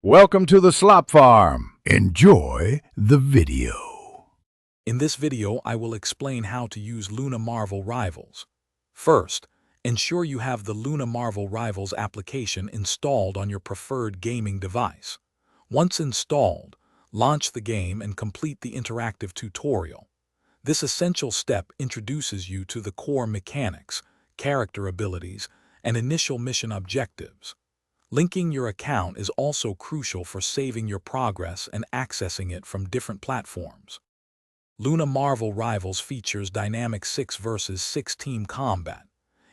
Welcome to the Slop Farm. Enjoy the video. In this video, I will explain how to use Luna Marvel Rivals. First, ensure you have the Luna Marvel Rivals application installed on your preferred gaming device. Once installed, launch the game and complete the interactive tutorial. This essential step introduces you to the core mechanics, character abilities, and initial mission objectives. Linking your account is also crucial for saving your progress and accessing it from different platforms. Luna Marvel Rivals features dynamic 6 vs 6 team combat.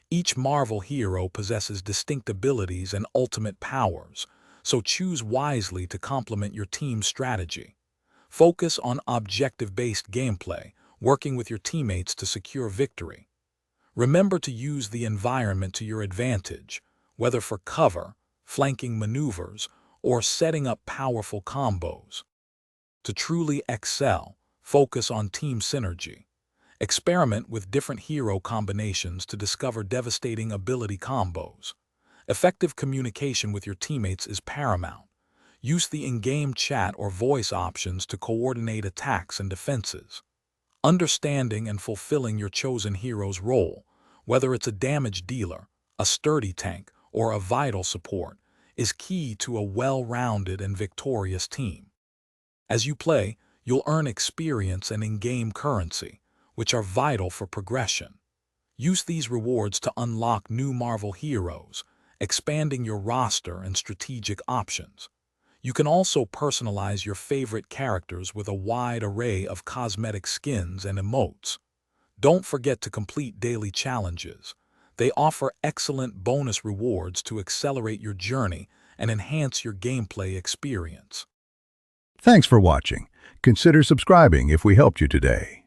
Each Marvel hero possesses distinct abilities and ultimate powers, so choose wisely to complement your team's strategy. Focus on objective-based gameplay, working with your teammates to secure victory. Remember to use the environment to your advantage, whether for cover, flanking maneuvers, or setting up powerful combos. To truly excel, focus on team synergy. Experiment with different hero combinations to discover devastating ability combos. Effective communication with your teammates is paramount. Use the in-game chat or voice options to coordinate attacks and defenses. Understanding and fulfilling your chosen hero's role, whether it's a damage dealer, a sturdy tank, or a vital support, is key to a well-rounded and victorious team. As you play, you'll earn experience and in-game currency, which are vital for progression. Use these rewards to unlock new Marvel heroes, expanding your roster and strategic options. You can also personalize your favorite characters with a wide array of cosmetic skins and emotes. Don't forget to complete daily challenges. They offer excellent bonus rewards to accelerate your journey and enhance your gameplay experience. Thanks for watching. Consider subscribing if we helped you today.